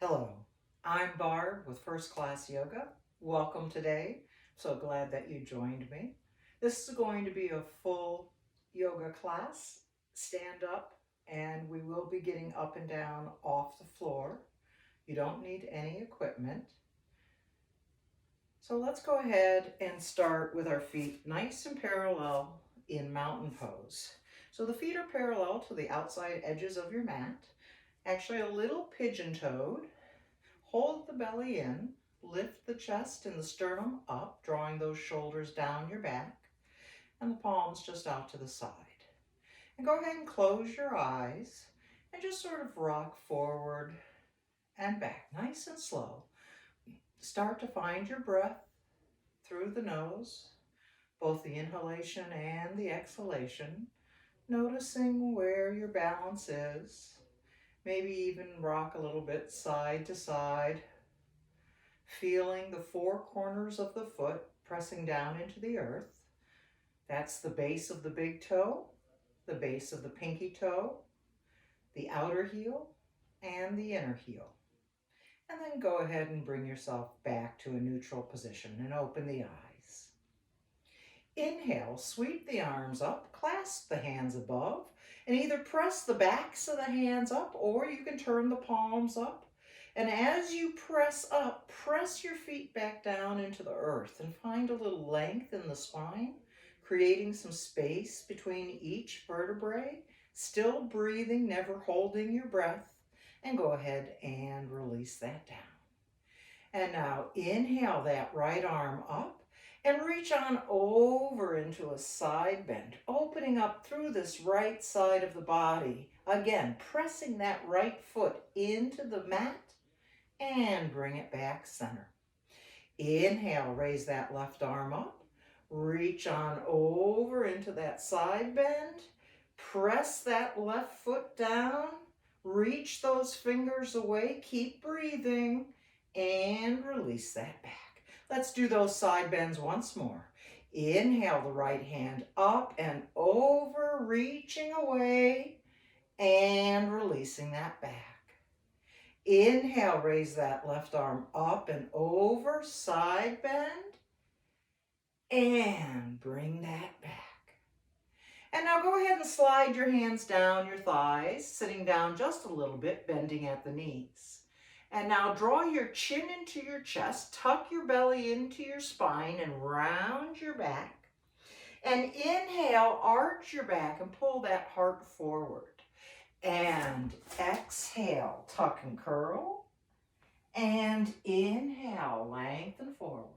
Hello, I'm Barb with First Class Yoga. Welcome today. So glad that you joined me. This is going to be a full yoga class. Stand up, and we will be getting up and down off the floor. You don't need any equipment. So let's go ahead and start with our feet nice and parallel in mountain pose. So the feet are parallel to the outside edges of your mat, actually a little pigeon-toed. Hold the belly in, lift the chest and the sternum up, drawing those shoulders down your back, and the palms just out to the side. And go ahead and close your eyes and just sort of rock forward and back, nice and slow. Start to find your breath through the nose, both the inhalation and the exhalation, noticing where your balance is. Maybe even rock a little bit side to side, feeling the four corners of the foot pressing down into the earth. That's the base of the big toe, the base of the pinky toe, the outer heel, and the inner heel. And then go ahead and bring yourself back to a neutral position and open the eyes. Inhale, sweep the arms up, clasp the hands above, and either press the backs of the hands up or you can turn the palms up. And as you press up, press your feet back down into the earth and find a little length in the spine, creating some space between each vertebrae, still breathing, never holding your breath, and go ahead and release that down. And now inhale that right arm up and reach on over into a side bend, opening up through this right side of the body. Again, pressing that right foot into the mat and bring it back center. Inhale, raise that left arm up, reach on over into that side bend, press that left foot down, reach those fingers away, keep breathing, and release that back. Let's do those side bends once more. Inhale the right hand up and over, reaching away and releasing that back. Inhale, raise that left arm up and over, side bend, and bring that back. And now go ahead and slide your hands down your thighs, sitting down just a little bit, bending at the knees. And now draw your chin into your chest, tuck your belly into your spine and round your back. And inhale, arch your back and pull that heart forward. And exhale, tuck and curl. And inhale, lengthen forward.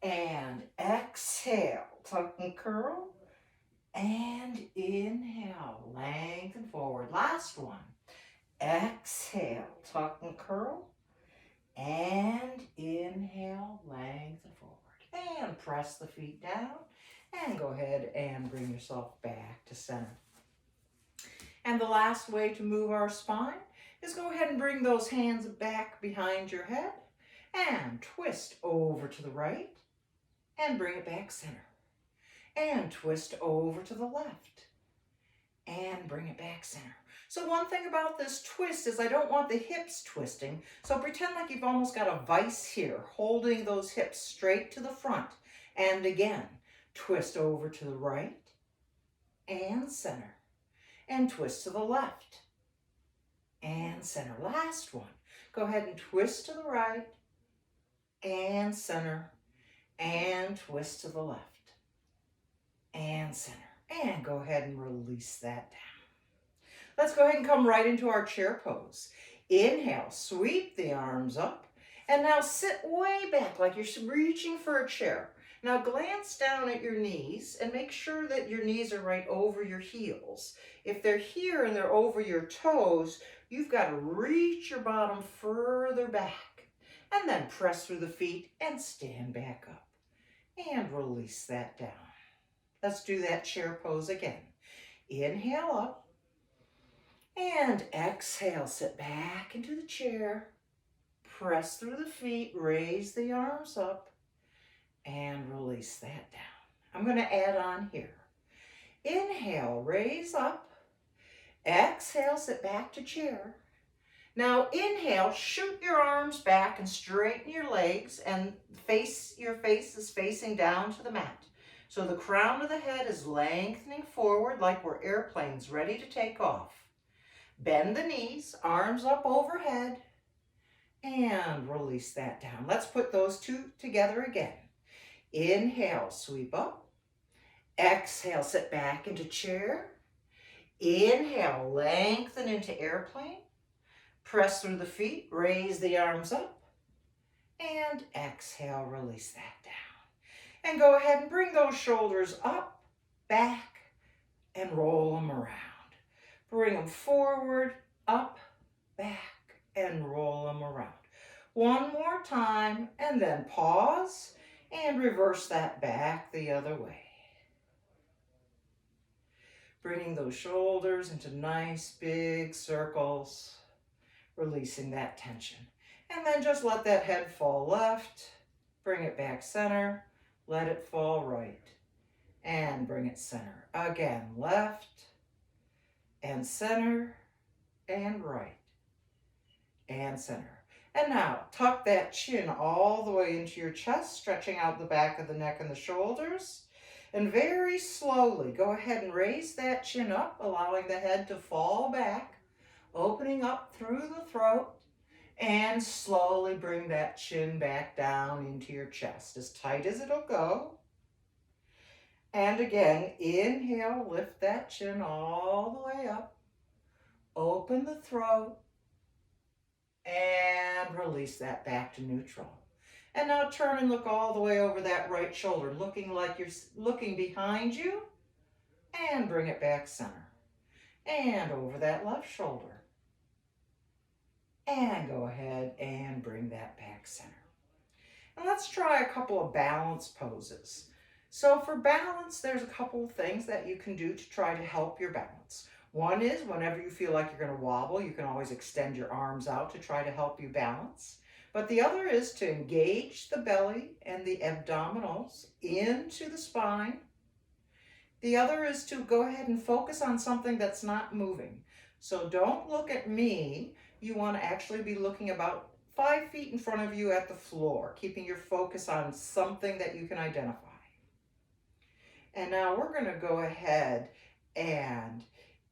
And exhale, tuck and curl. And inhale, lengthen forward. Last one. Exhale, tuck and curl, and inhale, lengthen forward. And press the feet down, and go ahead and bring yourself back to center. And the last way to move our spine is go ahead and bring those hands back behind your head, and twist over to the right, and bring it back center. And twist over to the left, and bring it back center. So one thing about this twist is I don't want the hips twisting. So pretend like you've almost got a vise here, holding those hips straight to the front. And again, twist over to the right and center. And twist to the left and center. Last one. Go ahead and twist to the right and center. And twist to the left and center. And go ahead and release that down. Let's go ahead and come right into our chair pose. Inhale, sweep the arms up, and now sit way back like you're reaching for a chair. Now glance down at your knees and make sure that your knees are right over your heels. If they're here and they're over your toes, you've got to reach your bottom further back, and then press through the feet and stand back up. And release that down. Let's do that chair pose again. Inhale up. And exhale, sit back into the chair, press through the feet, raise the arms up, and release that down. I'm going to add on here. Inhale, raise up. Exhale, sit back to chair. Now inhale, shoot your arms back and straighten your legs, and your face is facing down to the mat. So the crown of the head is lengthening forward like we're airplanes ready to take off. Bend the knees, arms up overhead, and release that down. Let's put those two together again. Inhale, sweep up. Exhale, sit back into chair. Inhale, lengthen into airplane. Press through the feet, raise the arms up. And exhale, release that down. And go ahead and bring those shoulders up, back, and roll them around. Bring them forward, up, back, and roll them around. One more time, and then pause and reverse that back the other way. Bringing those shoulders into nice big circles, releasing that tension. And then just let that head fall left, bring it back center, let it fall right, and bring it center. Again, left and center and right and center. And now tuck that chin all the way into your chest, stretching out the back of the neck and the shoulders. And very slowly, go ahead and raise that chin up, allowing the head to fall back, opening up through the throat, and slowly bring that chin back down into your chest, as tight as it'll go. And again, inhale, lift that chin all the way up, open the throat, and release that back to neutral. And now turn and look all the way over that right shoulder, looking like you're looking behind you, and bring it back center. And over that left shoulder. And go ahead and bring that back center. And let's try a couple of balance poses. So for balance, there's a couple of things that you can do to try to help your balance. One is whenever you feel like you're going to wobble, you can always extend your arms out to try to help you balance. But the other is to engage the belly and the abdominals into the spine. The other is to go ahead and focus on something that's not moving. So don't look at me. You want to actually be looking about 5 feet in front of you at the floor, keeping your focus on something that you can identify. And now we're going to go ahead and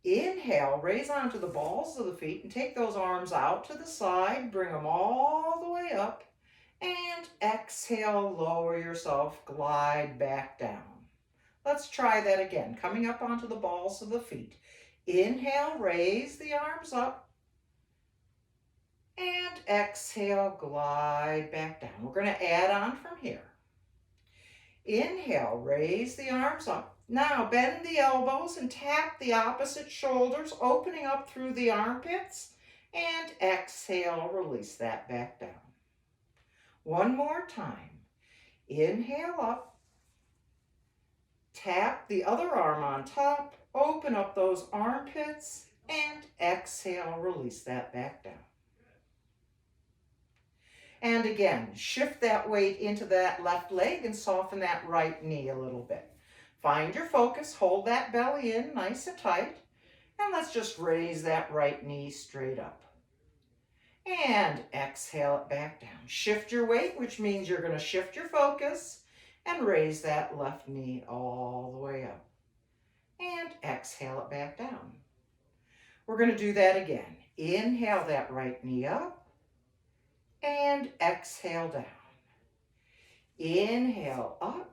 inhale, raise onto the balls of the feet and take those arms out to the side, bring them all the way up, and exhale, lower yourself, glide back down. Let's try that again, coming up onto the balls of the feet. Inhale, raise the arms up, and exhale, glide back down. We're going to add on from here. Inhale, raise the arms up. Now bend the elbows and tap the opposite shoulders, opening up through the armpits, and exhale, release that back down. One more time. Inhale up, tap the other arm on top, open up those armpits, and exhale, release that back down. And again, shift that weight into that left leg and soften that right knee a little bit. Find your focus, hold that belly in nice and tight, and let's just raise that right knee straight up. And exhale it back down. Shift your weight, which means you're going to shift your focus and raise that left knee all the way up. And exhale it back down. We're going to do that again. Inhale that right knee up and exhale down. Inhale up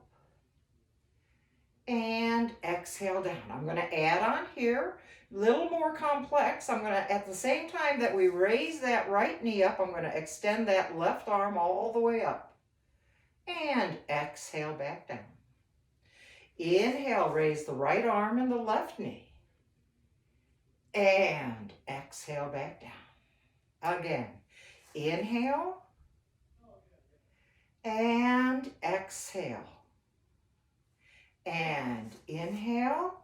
and exhale down. I'm going to add on here, a little more complex. I'm going to, at the same time that we raise that right knee up, I'm going to extend that left arm all the way up. And exhale back down. Inhale, raise the right arm and the left knee. And exhale back down. Again, inhale and exhale. And inhale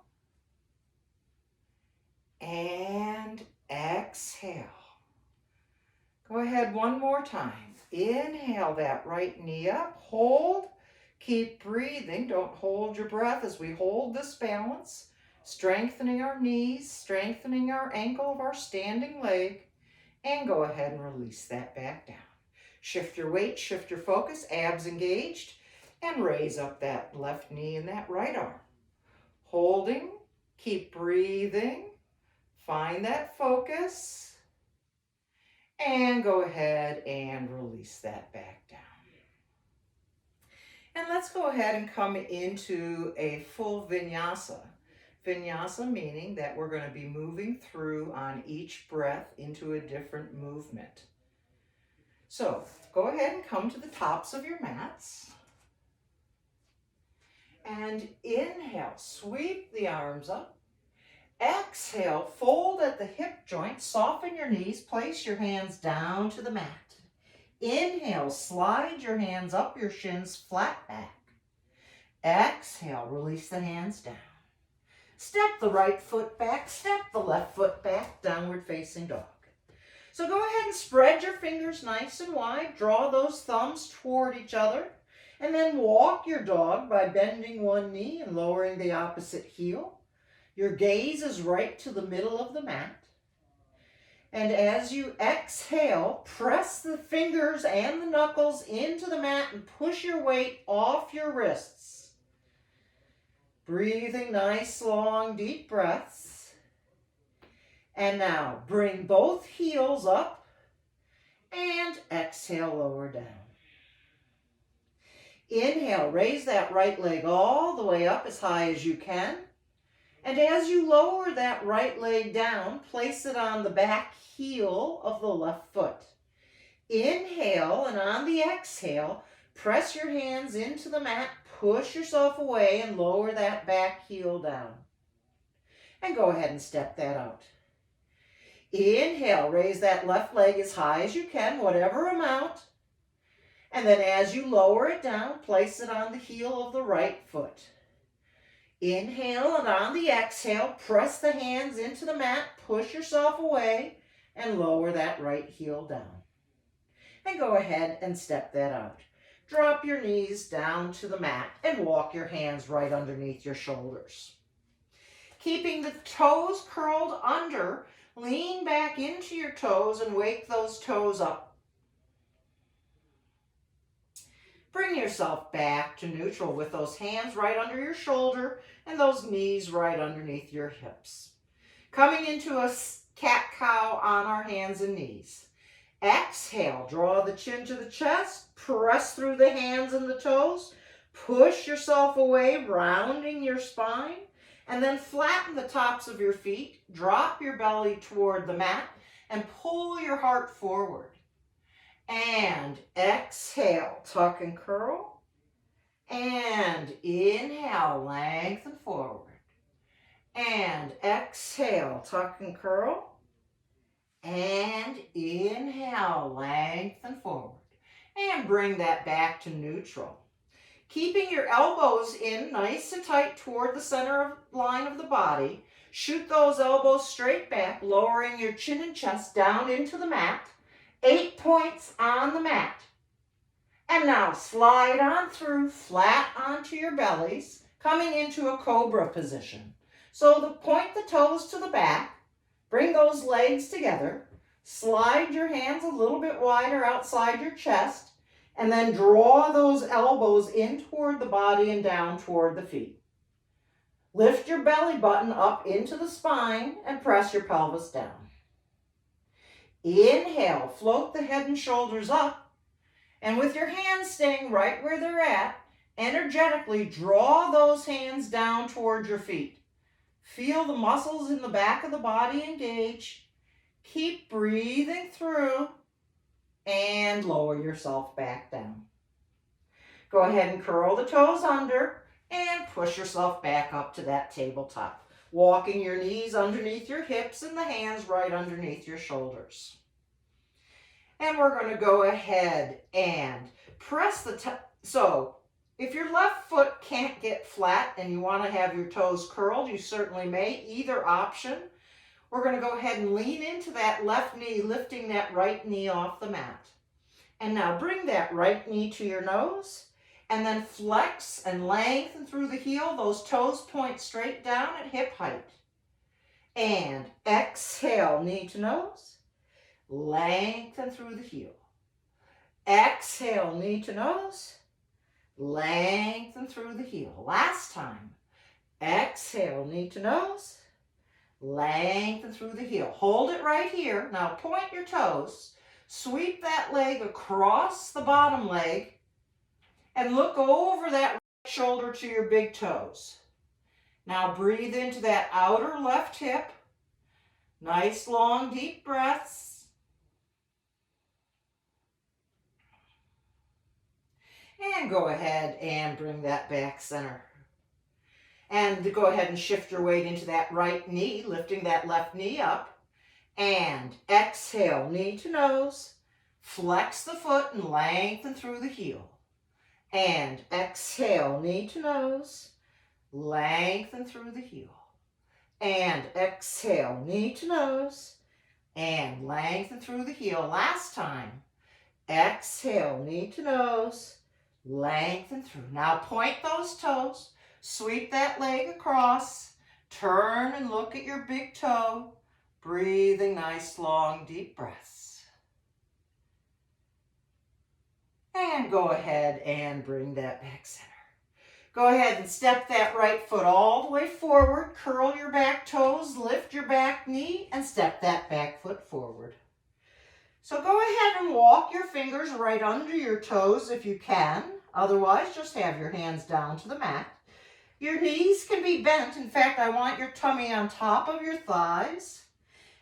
and exhale. Go ahead one more time. Inhale that right knee up, hold, keep breathing. Don't hold your breath as we hold this balance, strengthening our knees, strengthening our ankle of our standing leg, And go ahead and release that back down. Shift your weight, shift your focus, abs engaged, and raise up that left knee and that right arm. Holding, keep breathing, find that focus, and go ahead and release that back down. And let's go ahead and come into a full vinyasa. Vinyasa meaning that we're going to be moving through on each breath into a different movement. So go ahead and come to the tops of your mats. And inhale, sweep the arms up. Exhale, fold at the hip joint, soften your knees, place your hands down to the mat. Inhale, slide your hands up your shins, flat back. Exhale, release the hands down. Step the right foot back, step the left foot back, downward facing dog. So go ahead and spread your fingers nice and wide, draw those thumbs toward each other, and then walk your dog by bending one knee and lowering the opposite heel. Your gaze is right to the middle of the mat. And as you exhale, press the fingers and the knuckles into the mat and push your weight off your wrists. Breathing nice, long, deep breaths. And now bring both heels up and exhale, lower down. Inhale, raise that right leg all the way up as high as you can. And as you lower that right leg down, place it on the back heel of the left foot. Inhale, and on the exhale, press your hands into the mat, push yourself away, and lower that back heel down. And go ahead and step that out. Inhale, raise that left leg as high as you can, whatever amount. And then as you lower it down, place it on the heel of the right foot. Inhale, and on the exhale, press the hands into the mat, push yourself away, and lower that right heel down. And go ahead and step that out. Drop your knees down to the mat and walk your hands right underneath your shoulders. Keeping the toes curled under, lean back into your toes and wake those toes up. Bring yourself back to neutral with those hands right under your shoulder and those knees right underneath your hips. Coming into a cat-cow on our hands and knees. Exhale, draw the chin to the chest, press through the hands and the toes, push yourself away, rounding your spine, and then flatten the tops of your feet, drop your belly toward the mat, and pull your heart forward. And exhale, tuck and curl. And inhale, lengthen forward. And exhale, tuck and curl. And inhale, lengthen forward. And bring that back to neutral. Keeping your elbows in nice and tight toward the center line of the body. Shoot those elbows straight back, lowering your chin and chest down into the mat. 8 points on the mat. And now slide on through, flat onto your bellies, coming into a cobra position. So point the toes to the back, bring those legs together, slide your hands a little bit wider outside your chest, and then draw those elbows in toward the body and down toward the feet. Lift your belly button up into the spine and press your pelvis down. Inhale, float the head and shoulders up, and with your hands staying right where they're at, energetically draw those hands down toward your feet. Feel the muscles in the back of the body engage. Keep breathing through and lower yourself back down. Go ahead and curl the toes under and push yourself back up to that tabletop. Walking your knees underneath your hips and the hands right underneath your shoulders. And we're going to go ahead and press the so if your left foot can't get flat and you want to have your toes curled, you certainly may. Either option. We're going to go ahead and lean into that left knee, lifting that right knee off the mat. And now bring that right knee to your nose. And then flex and lengthen through the heel. Those toes point straight down at hip height. And exhale, knee to nose. lengthen through the heel. Exhale, knee to nose, lengthen through the heel. Last time. Exhale, knee to nose, lengthen through the heel. Hold it right here. Now point your toes. Sweep that leg across the bottom leg and look over that right shoulder to your big toes. Now breathe into that outer left hip. Nice long deep breaths. And go ahead and bring that back center. And go ahead and shift your weight into that right knee, lifting that left knee up. And exhale, knee to nose. Flex the foot and lengthen through the heel. And exhale, knee to nose. Lengthen through the heel. And exhale, knee to nose. And lengthen through the heel. Last time. Exhale, knee to nose. Lengthen through. Now point those toes. Sweep that leg across. Turn and look at your big toe. Breathing nice, long, deep breaths. And go ahead and bring that back center. Go ahead and step that right foot all the way forward. Curl your back toes, lift your back knee, and step that back foot forward. So go ahead and walk your fingers right under your toes if you can. Otherwise, just have your hands down to the mat. Your knees can be bent. In fact, I want your tummy on top of your thighs.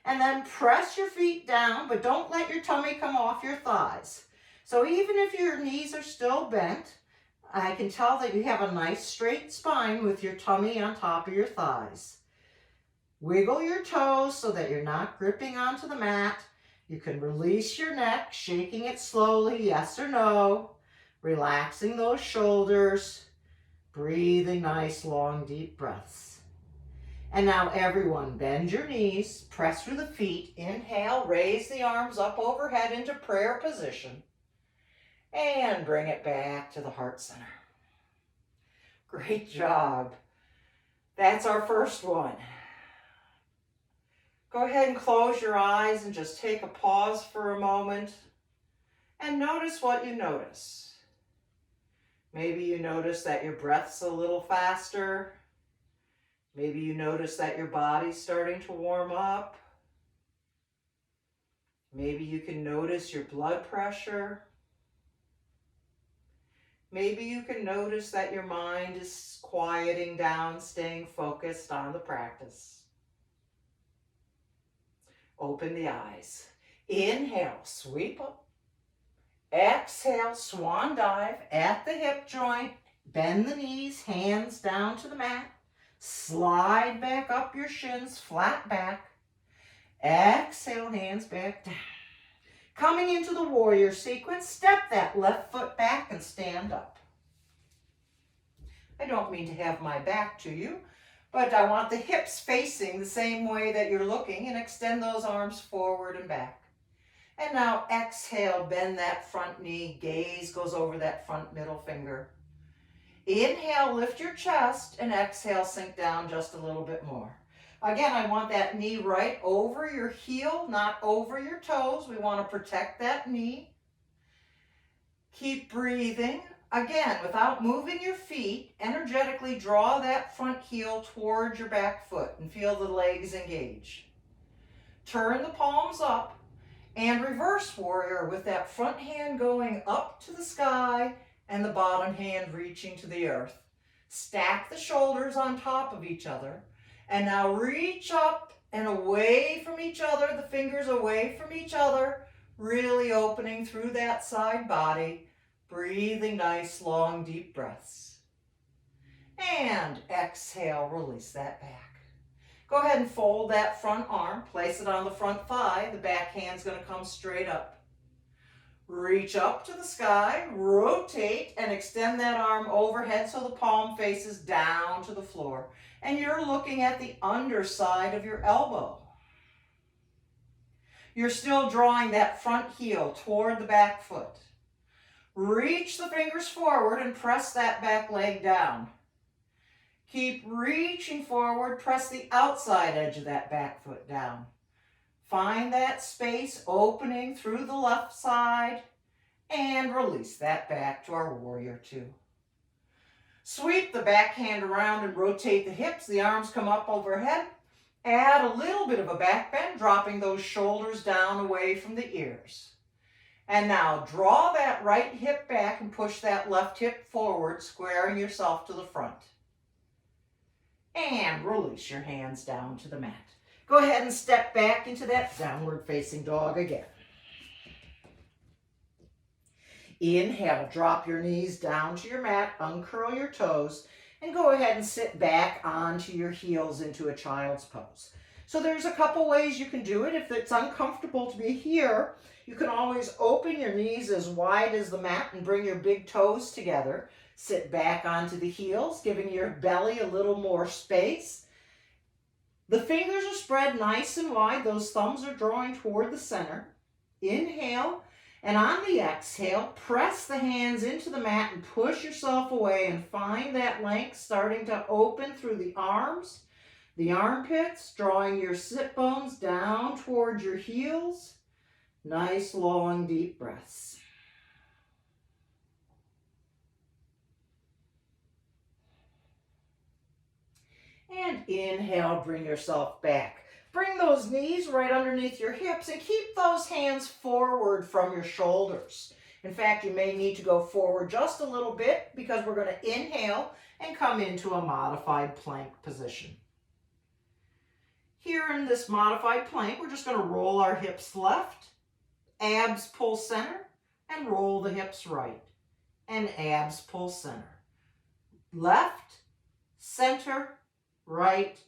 And then press your feet down, but don't let your tummy come off your thighs. So even if your knees are still bent, I can tell that you have a nice straight spine with your tummy on top of your thighs. Wiggle your toes so that you're not gripping onto the mat. You can release your neck, shaking it slowly, yes or no. Relaxing those shoulders. Breathing nice, long, deep breaths. And now everyone, bend your knees, press through the feet. Inhale, raise the arms up overhead into prayer position. And bring it back to the heart center. Great job. That's our first one. Go ahead and close your eyes and just take a pause for a moment and notice what you notice. Maybe you notice that your breath's a little faster. Maybe you notice that your body's starting to warm up. Maybe you can notice your blood pressure. Maybe you can notice that your mind is quieting down, staying focused on the practice. Open the eyes. Inhale, sweep up. Exhale, swan dive at the hip joint. Bend the knees, hands down to the mat. Slide back up your shins, flat back. Exhale, hands back down. Coming into the warrior sequence, step that left foot back and stand up. I don't mean to have my back to you, but I want the hips facing the same way that you're looking, and extend those arms forward and back. And now exhale, bend that front knee, gaze goes over that front middle finger. Inhale, lift your chest, and exhale, sink down just a little bit more. Again, I want that knee right over your heel, not over your toes. We want to protect that knee. Keep breathing. Again, without moving your feet, energetically draw that front heel towards your back foot and feel the legs engage. Turn the palms up and reverse warrior with that front hand going up to the sky and the bottom hand reaching to the earth. Stack the shoulders on top of each other. And now reach up and away from each other, the fingers away from each other, really opening through that side body, breathing nice, long, deep breaths. And exhale, release that back. Go ahead and fold that front arm, place it on the front thigh. The back hand's going to come straight up. Reach up to the sky, rotate, and extend that arm overhead so the palm faces down to the floor. And you're looking at the underside of your elbow. You're still drawing that front heel toward the back foot. Reach the fingers forward and press that back leg down. Keep reaching forward, press the outside edge of that back foot down. Find that space opening through the left side and release that back to our warrior two. Sweep the back hand around and rotate the hips. The arms come up overhead. Add a little bit of a back bend, dropping those shoulders down away from the ears. And now draw that right hip back and push that left hip forward, squaring yourself to the front. And release your hands down to the mat. Go ahead and step back into that downward facing dog again. Inhale, drop your knees down to your mat, uncurl your toes, and go ahead and sit back onto your heels into a child's pose. So there's a couple ways you can do it. If it's uncomfortable to be here, you can always open your knees as wide as the mat and bring your big toes together. Sit back onto the heels, giving your belly a little more space. The fingers are spread nice and wide. Those thumbs are drawing toward the center. Inhale, and on the exhale, press the hands into the mat and push yourself away and find that length starting to open through the arms, the armpits, drawing your sit bones down toward your heels. Nice, long, deep breaths. And inhale, bring yourself back. Bring those knees right underneath your hips and keep those hands forward from your shoulders. In fact, you may need to go forward just a little bit because we're going to inhale and come into a modified plank position. Here in this modified plank, we're just going to roll our hips left, abs pull center, and roll the hips right, and abs pull center. Left, center, right,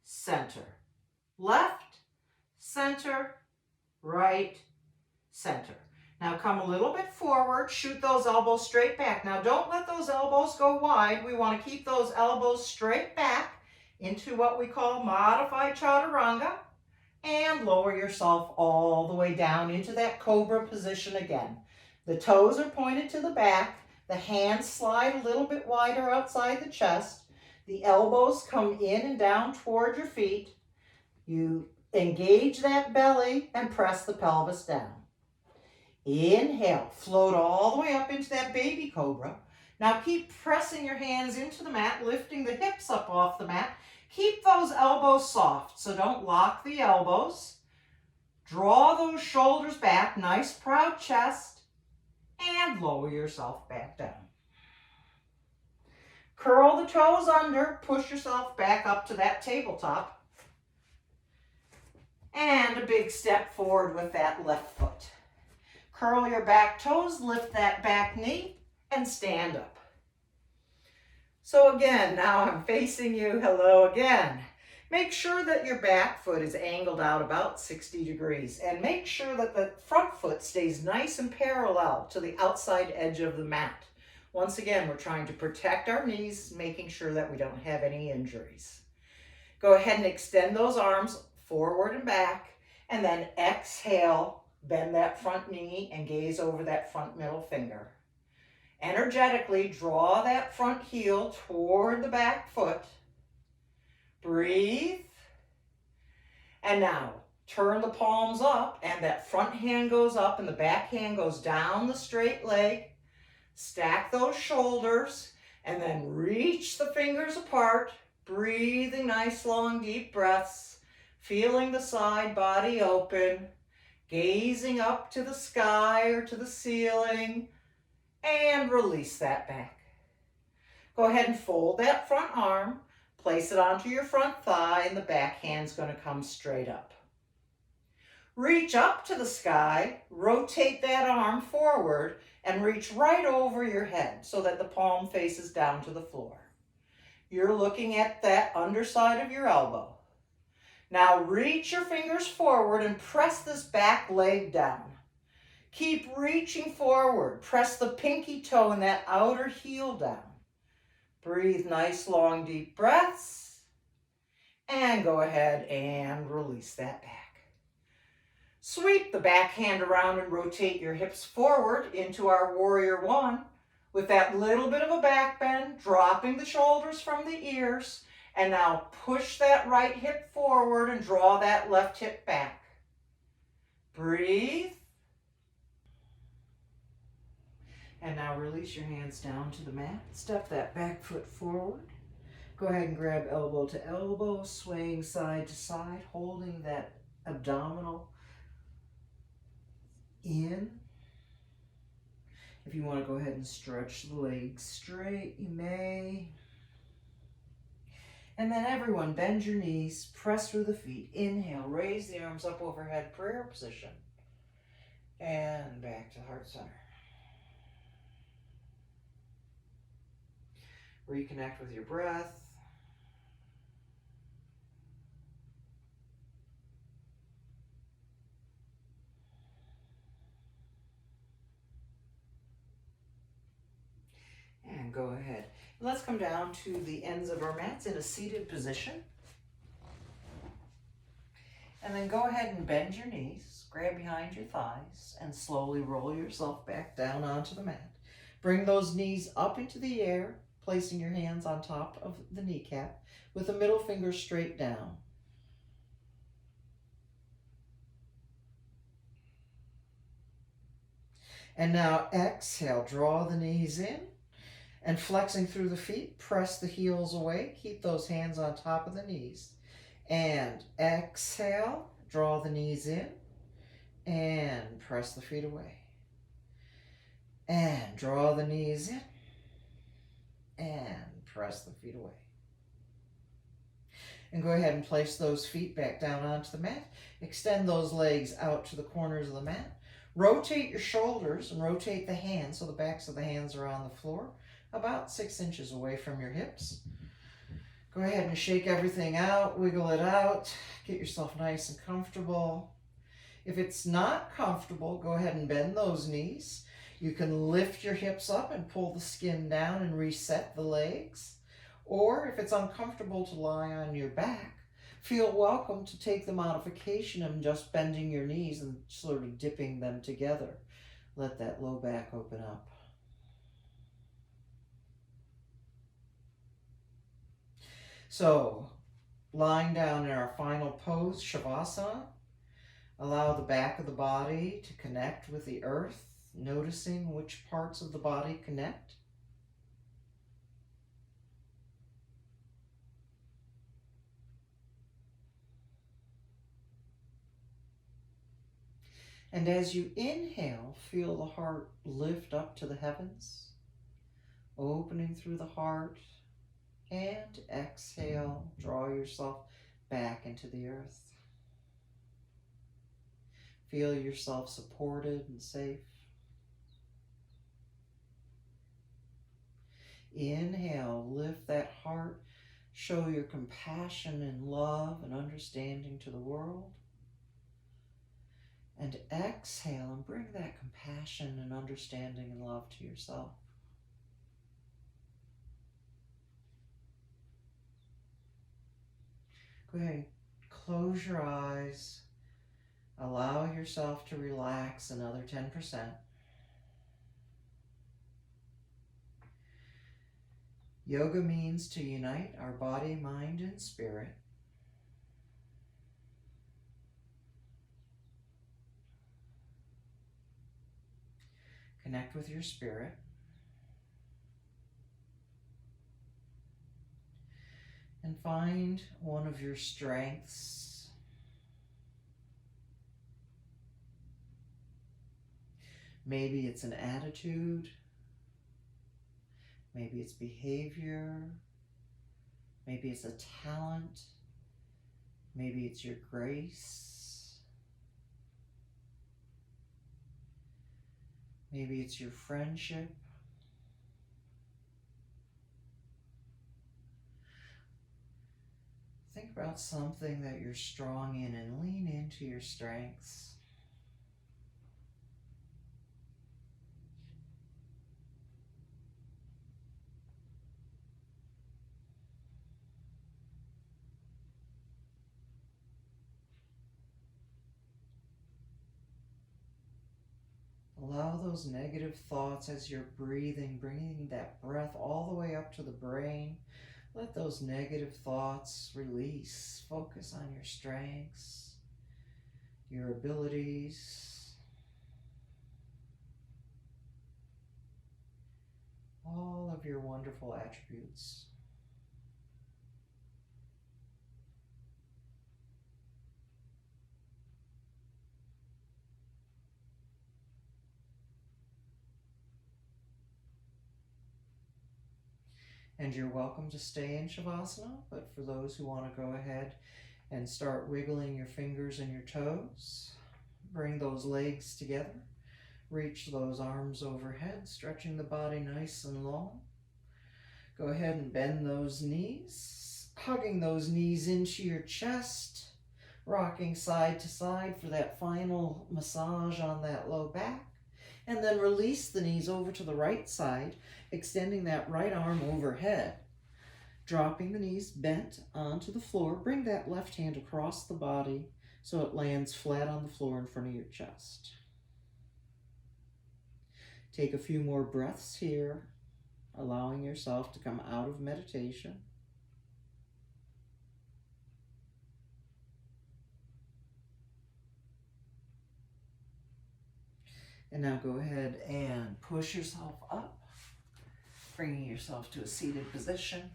center. Left, center, right, center. Now come a little bit forward, shoot those elbows straight back. Now don't let those elbows go wide. We want to keep those elbows straight back into what we call modified chaturanga, and lower yourself all the way down into that cobra position again. The toes are pointed to the back, the hands slide a little bit wider outside the chest, the elbows come in and down toward your feet. You engage that belly and press the pelvis down. Inhale, float all the way up into that baby cobra. Now keep pressing your hands into the mat, lifting the hips up off the mat. Keep those elbows soft, so don't lock the elbows. Draw those shoulders back, nice proud chest, and lower yourself back down. Curl the toes under, push yourself back up to that tabletop. And a big step forward with that left foot. Curl your back toes, lift that back knee, and stand up. So again, now I'm facing you. Hello again. Make sure that your back foot is angled out about 60 degrees, and make sure that the front foot stays nice and parallel to the outside edge of the mat. Once again, we're trying to protect our knees, making sure that we don't have any injuries. Go ahead and extend those arms forward and back, and then exhale, bend that front knee and gaze over that front middle finger. Energetically draw that front heel toward the back foot. Breathe. And now turn the palms up, and that front hand goes up and the back hand goes down the straight leg. Stack those shoulders and then reach the fingers apart, breathing nice long deep breaths. Feeling the side body open, gazing up to the sky or to the ceiling, and release that back. Go ahead and fold that front arm, place it onto your front thigh, and the back hand's going to come straight up. Reach up to the sky, rotate that arm forward, and reach right over your head so that the palm faces down to the floor. You're looking at that underside of your elbow. Now reach your fingers forward and press this back leg down. Keep reaching forward. Press the pinky toe and that outer heel down. Breathe nice, long, deep breaths. And go ahead and release that back. Sweep the back hand around and rotate your hips forward into our warrior one with that little bit of a back bend, dropping the shoulders from the ears. And now push that right hip forward and draw that left hip back. Breathe. And now release your hands down to the mat. Step that back foot forward. Go ahead and grab elbow to elbow, swaying side to side, holding that abdominal in. If you want to go ahead and stretch the legs straight, you may. And then everyone, bend your knees, press through the feet. Inhale, raise the arms up overhead, prayer position. And back to heart center. Reconnect with your breath. And go ahead. Let's come down to the ends of our mats in a seated position. And then go ahead and bend your knees, grab behind your thighs, and slowly roll yourself back down onto the mat. Bring those knees up into the air, placing your hands on top of the kneecap with the middle finger straight down. And now exhale, draw the knees in. And flexing through the feet, press the heels away. Keep those hands on top of the knees. And exhale, draw the knees in. And press the feet away. And draw the knees in. And press the feet away. And go ahead and place those feet back down onto the mat. Extend those legs out to the corners of the mat. Rotate your shoulders and rotate the hands so the backs of the hands are on the floor, about 6 inches away from your hips. Go ahead and shake everything out, wiggle it out, get yourself nice and comfortable. If it's not comfortable, go ahead and bend those knees. You can lift your hips up and pull the skin down and reset the legs. Or if it's uncomfortable to lie on your back, feel welcome to take the modification of just bending your knees and sort of dipping them together. Let that low back open up. So, lying down in our final pose, Shavasana, allow the back of the body to connect with the earth, noticing which parts of the body connect. And as you inhale, feel the heart lift up to the heavens, opening through the heart. And exhale, draw yourself back into the earth. Feel yourself supported and safe. Inhale, lift that heart, show your compassion and love and understanding to the world. And exhale and bring that compassion and understanding and love to yourself. Go ahead and close your eyes. Allow yourself to relax another 10%. Yoga means to unite our body, mind, and spirit. Connect with your spirit. And find one of your strengths. Maybe it's an attitude. Maybe it's behavior. Maybe it's a talent. Maybe it's your grace. Maybe it's your friendship. Think about something that you're strong in and lean into your strengths. Allow those negative thoughts as you're breathing, bringing that breath all the way up to the brain. Let those negative thoughts release. Focus on your strengths. your abilities, all of your wonderful attributes. And you're welcome to stay in Shavasana, but for those who want to go ahead and start wiggling your fingers and your toes, bring those legs together, reach those arms overhead, stretching the body nice and long. Go ahead and bend those knees, hugging those knees into your chest, rocking side to side for that final massage on that low back. And then release the knees over to the right side, extending that right arm overhead. Dropping the knees bent onto the floor, bring that left hand across the body so it lands flat on the floor in front of your chest. Take a few more breaths here, allowing yourself to come out of meditation. And now go ahead and push yourself up, bringing yourself to a seated position.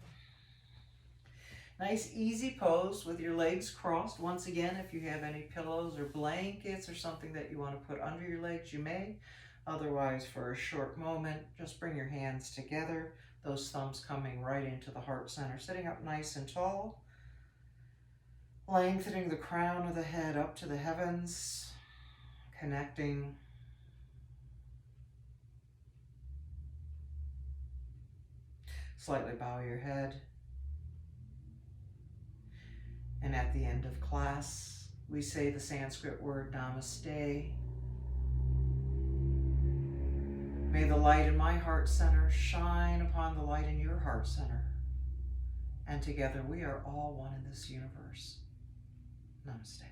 Nice easy pose with your legs crossed. Once again, if you have any pillows or blankets or something that you want to put under your legs, you may. Otherwise, for a short moment, just bring your hands together, those thumbs coming right into the heart center, sitting up nice and tall, lengthening the crown of the head up to the heavens, connecting. Slightly bow your head. And at the end of class, we say the Sanskrit word Namaste. May the light in my heart center shine upon the light in your heart center. And together we are all one in this universe. Namaste.